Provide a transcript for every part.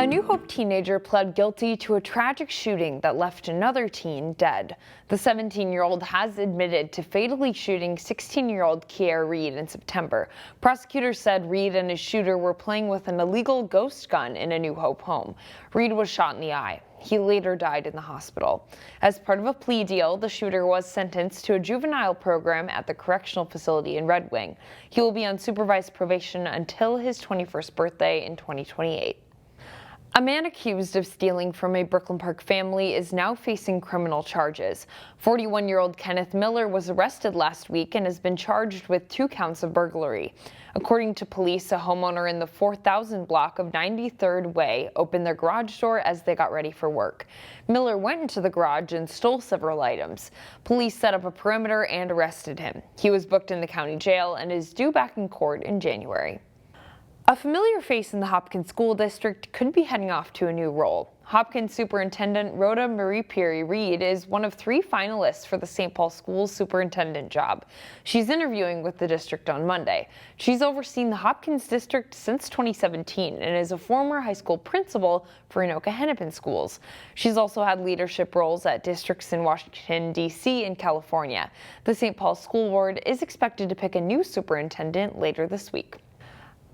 New Hope teenager pled guilty to a tragic shooting that left another teen dead. The 17-year-old has admitted to fatally shooting 16-year-old Kiera Reed in September. Prosecutors said Reed and his shooter were playing with an illegal ghost gun in a New Hope home. Reed was shot in the eye. He later died in the hospital. As part of a plea deal, the shooter was sentenced to a juvenile program at the correctional facility in Red Wing. He will be on supervised probation until his 21st birthday in 2028. A man accused of stealing from a Brooklyn Park family is now facing criminal charges. 41-year-old Kenneth Miller was arrested last week and has been charged with 2 counts of burglary. According to police, a homeowner in the 4000 block of 93rd Way opened their garage door as they got ready for work. Miller went into the garage and stole several items. Police set up a perimeter and arrested him. He was booked in the county jail and is due back in court in January. A familiar face in the Hopkins School District could be heading off to a new role. Hopkins Superintendent Rhoda Marie Peary Reed is one of 3 finalists for the St. Paul Schools superintendent job. She's interviewing with the district on Monday. She's overseen the Hopkins district since 2017 and is a former high school principal for Anoka Hennepin schools. She's also had leadership roles at districts in Washington, D.C. and California. The St. Paul School Board is expected to pick a new superintendent later this week.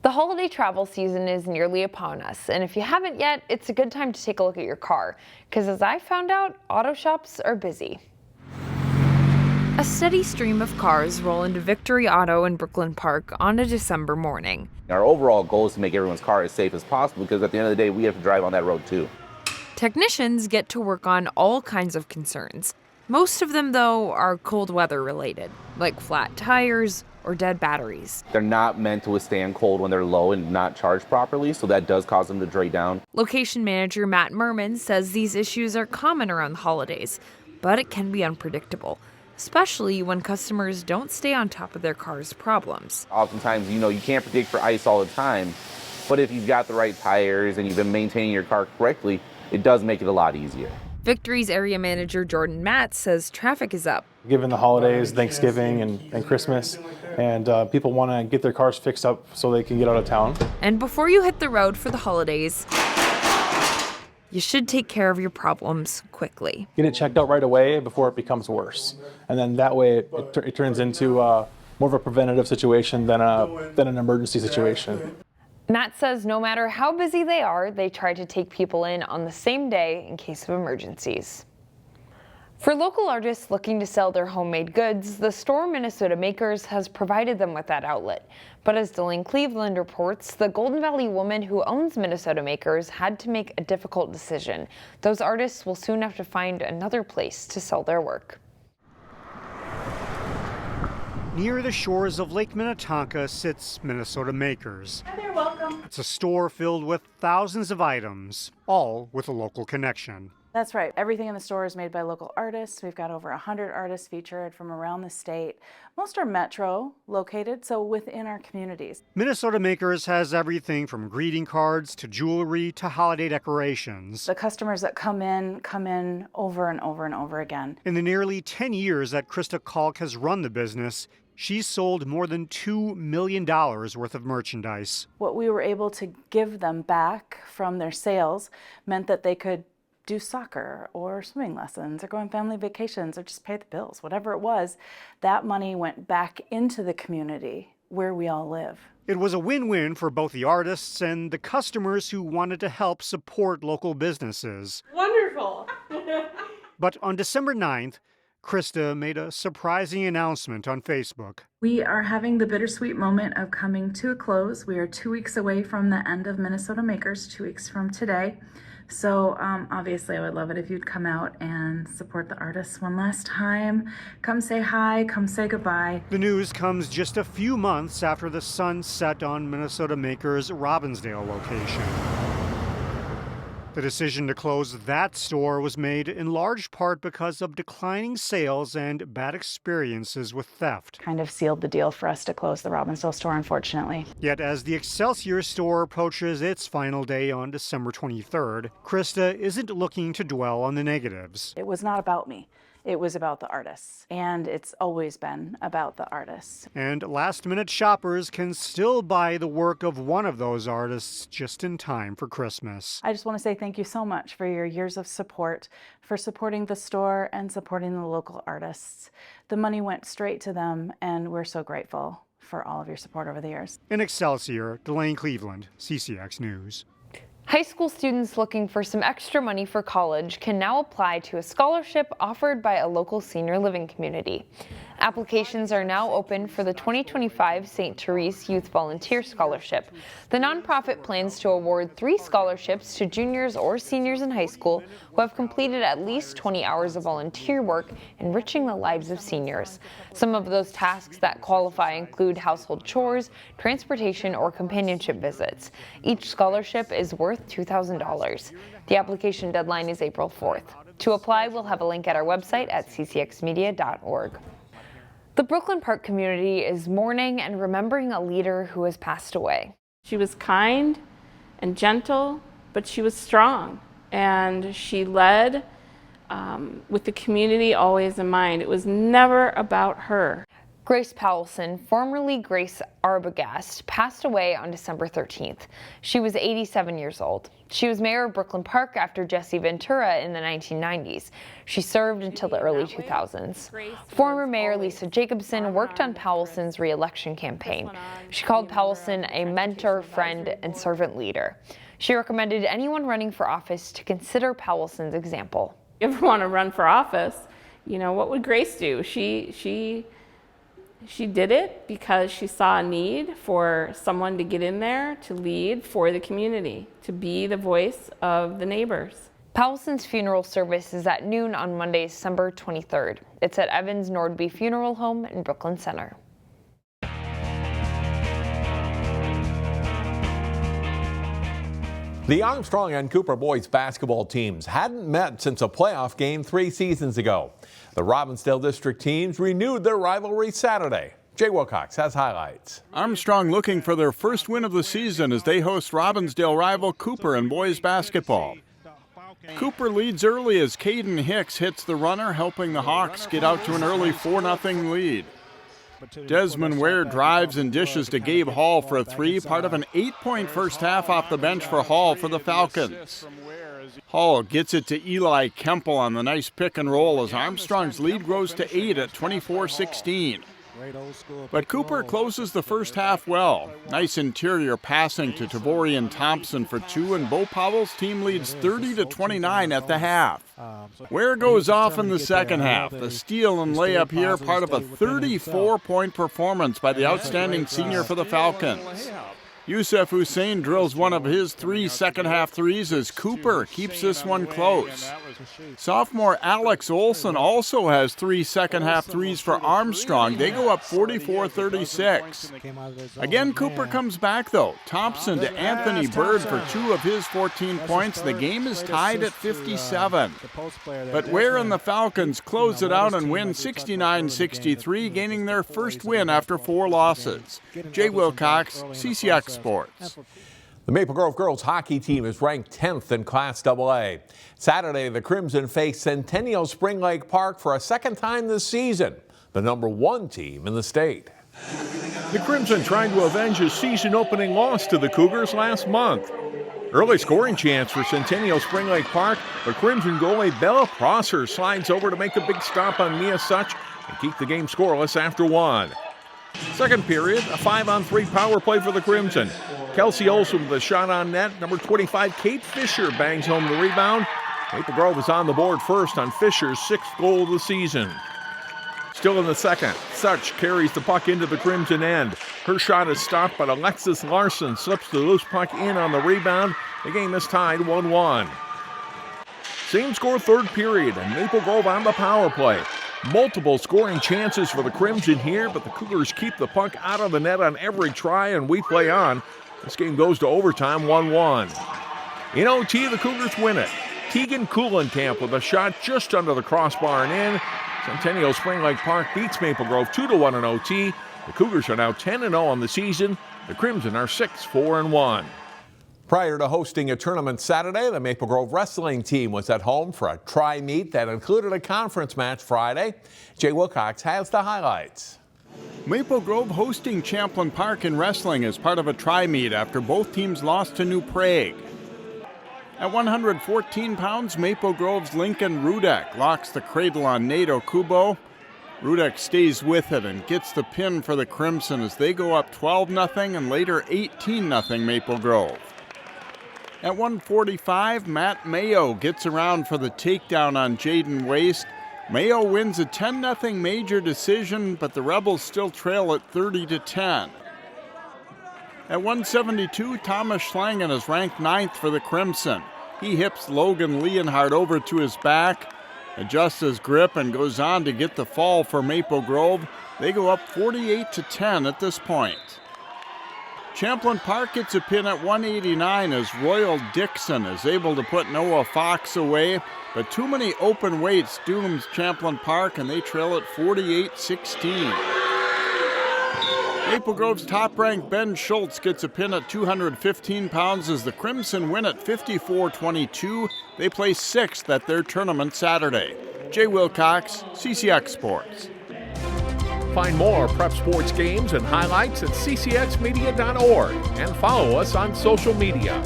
The holiday travel season is nearly upon us, and if you haven't yet, it's a good time to take a look at your car, because as I found out, auto shops are busy. A steady stream of cars roll into Victory Auto in Brooklyn Park on a December morning. Our overall goal is to make everyone's car as safe as possible, because at the end of the day, we have to drive on that road too. Technicians get to work on all kinds of concerns. Most of them, though, are cold weather related, like flat tires or dead batteries. They're not meant to withstand cold when they're low and not charged properly, so that does cause them to drain down. Location manager Matt Merman says these issues are common around the holidays, but it can be unpredictable, especially when customers don't stay on top of their car's problems. Oftentimes, you can't predict for ice all the time, but if you've got the right tires and you've been maintaining your car correctly, it does make it a lot easier. Victory's area manager Jordan Matz says traffic is up. Given the holidays, Thanksgiving and Christmas, and people want to get their cars fixed up so they can get out of town. And before you hit the road for the holidays, you should take care of your problems quickly. Get it checked out right away before it becomes worse. And then that way it turns into more of a preventative situation than an emergency situation. Matt says no matter how busy they are, they try to take people in on the same day in case of emergencies. For local artists looking to sell their homemade goods, the store Minnesota Makers has provided them with that outlet. But as Delaney Cleveland reports, the Golden Valley woman who owns Minnesota Makers had to make a difficult decision. Those artists will soon have to find another place to sell their work. Near the shores of Lake Minnetonka sits Minnesota Makers. Hi there, welcome. It's a store filled with thousands of items, all with a local connection. That's right. Everything in the store is made by local artists. We've got over 100 artists featured from around the state. Most are metro located, so within our communities. Minnesota Makers has everything from greeting cards to jewelry to holiday decorations. The customers that come in over and over and over again. In the nearly 10 years that Krista Kalk has run the business, she's sold more than $2 million worth of merchandise. What we were able to give them back from their sales meant that they could do soccer or swimming lessons or go on family vacations or just pay the bills, whatever it was. That money went back into the community where we all live. It was a win-win for both the artists and the customers who wanted to help support local businesses. Wonderful. But on December 9th, Krista made a surprising announcement on Facebook. We are having the bittersweet moment of coming to a close. We are 2 weeks away from the end of Minnesota Makers, 2 weeks from today. So obviously I would love it if you'd come out and support the artists one last time. Come say hi, come say goodbye. The news comes just a few months after the sun set on Minnesota Makers' Robbinsdale location. The decision to close that store was made in large part because of declining sales and bad experiences with theft. Kind of sealed the deal for us to close the Robbinsdale store, unfortunately. Yet as the Excelsior store approaches its final day on December 23rd, Krista isn't looking to dwell on the negatives. It was not about me. It was about the artists, and it's always been about the artists. And last-minute shoppers can still buy the work of one of those artists just in time for Christmas. I just want to say thank you so much for your years of support, for supporting the store and supporting the local artists. The money went straight to them, and we're so grateful for all of your support over the years. In Excelsior, Delane Cleveland, CCX News. High school students looking for some extra money for college can now apply to a scholarship offered by a local senior living community. Applications are now open for the 2025 St. Therese Youth Volunteer Scholarship. The nonprofit plans to award 3 scholarships to juniors or seniors in high school who have completed at least 20 hours of volunteer work enriching the lives of seniors. Some of those tasks that qualify include household chores, transportation, or companionship visits. Each scholarship is worth $2,000. The application deadline is April 4th. To apply, we'll have a link at our website at ccxmedia.org. The Brooklyn Park community is mourning and remembering a leader who has passed away. She was kind and gentle, but she was strong, and she led with the community always in mind. It was never about her. Grace Powelson, formerly Grace Arbogast, passed away on December 13th. She was 87 years old. She was mayor of Brooklyn Park after Jesse Ventura in the 1990s. She served until the early 2000s. Former Mayor Lisa Jacobson worked on Powelson's re-election campaign. She called Powelson a mentor, friend, and servant leader. She recommended anyone running for office to consider Powelson's example. If you ever want to run for office, you know, what would Grace do? She did it because she saw a need for someone to get in there to lead for the community, to be the voice of the neighbors. Powelson's funeral service is at noon on Monday, December 23rd. It's at Evans Nordby Funeral Home in Brooklyn Center. The Armstrong and Cooper boys basketball teams hadn't met since a playoff game 3 seasons ago. The Robbinsdale district teams renewed their rivalry Saturday. Jay Wilcox has highlights. Armstrong looking for their first win of the season as they host Robbinsdale rival Cooper in boys basketball. Cooper leads early as Caden Hicks hits the runner, helping the Hawks get out to an early 4-0 lead. Desmond Ware drives and dishes to Gabe Hall for a 3, part of an 8-point first half off the bench for Hall for the Falcons. Hall gets it to Eli Kemple on the nice pick and roll as Armstrong's lead grows to 8 at 24-16. But Cooper closes the first half well. Nice interior passing to Tavorian Thompson for 2, and Bo Powell's team leads 30-29 at the half. Ware goes off in the second half. The steal and layup here, part of a 34-point performance by the outstanding senior for the Falcons. Yusuf Hussein drills one of his 3 second-half threes as Cooper keeps this one close. Sophomore Alex Olson also has 3 second-half threes for Armstrong. They go up 44-36. Again, Cooper comes back, though. Thompson to Anthony Bird for 2 of his 14 points. The game is tied at 57. But Ware and the Falcons close it out and win 69-63, gaining their first win after 4 losses. Jay Wilcox, CCX Sports. The Maple Grove girls hockey team is ranked 10th in Class AA. Saturday, the Crimson face Centennial Spring Lake Park for a second time this season, the #1 team in the state. The Crimson tried to avenge a season-opening loss to the Cougars last month. Early scoring chance for Centennial Spring Lake Park, but Crimson goalie Bella Prosser slides over to make a big stop on Mia Such and keep the game scoreless after 1. Second period, a 5-on-3 power play for the Crimson. Kelsey Olson with a shot on net. Number 25, Kate Fisher, bangs home the rebound. Maple Grove is on the board first on Fisher's 6th goal of the season. Still in the second, Such carries the puck into the Crimson end. Her shot is stopped, but Alexis Larson slips the loose puck in on the rebound. The game is tied 1-1. Same score third period, and Maple Grove on the power play. Multiple scoring chances for the Crimson here, but the Cougars keep the puck out of the net on every try, and we play on. This game goes to overtime 1-1. In OT, the Cougars win it. Tegan Kuhlenkamp with a shot just under the crossbar and in. Centennial Spring Lake Park beats Maple Grove 2-1 in OT. The Cougars are now 10-0 on the season. The Crimson are 6-4-1. Prior to hosting a tournament Saturday, the Maple Grove wrestling team was at home for a tri-meet that included a conference match Friday. Jay Wilcox has the highlights. Maple Grove hosting Champlin Park in wrestling as part of a tri-meet after both teams lost to New Prague. At 114 pounds, Maple Grove's Lincoln Rudek locks the cradle on Nato Kubo. Rudek stays with it and gets the pin for the Crimson as they go up 12-0 and later 18-0 Maple Grove. At 145, Matt Mayo gets around for the takedown on Jaden Waste. Mayo wins a 10-0 major decision, but the Rebels still trail at 30-10. At 172, Thomas Schlangen is ranked 9th for the Crimson. He hips Logan Leonhardt over to his back, adjusts his grip, and goes on to get the fall for Maple Grove. They go up 48-10 at this point. Champlin Park gets a pin at 189 as Royal Dixon is able to put Noah Fox away, but too many open weights dooms Champlin Park and they trail at 48-16. Maple Grove's top-ranked Ben Schultz gets a pin at 215 pounds as the Crimson win at 54-22. They place 6th at their tournament Saturday. Jay Wilcox, CCX Sports. Find more prep sports games and highlights at ccxmedia.org and follow us on social media.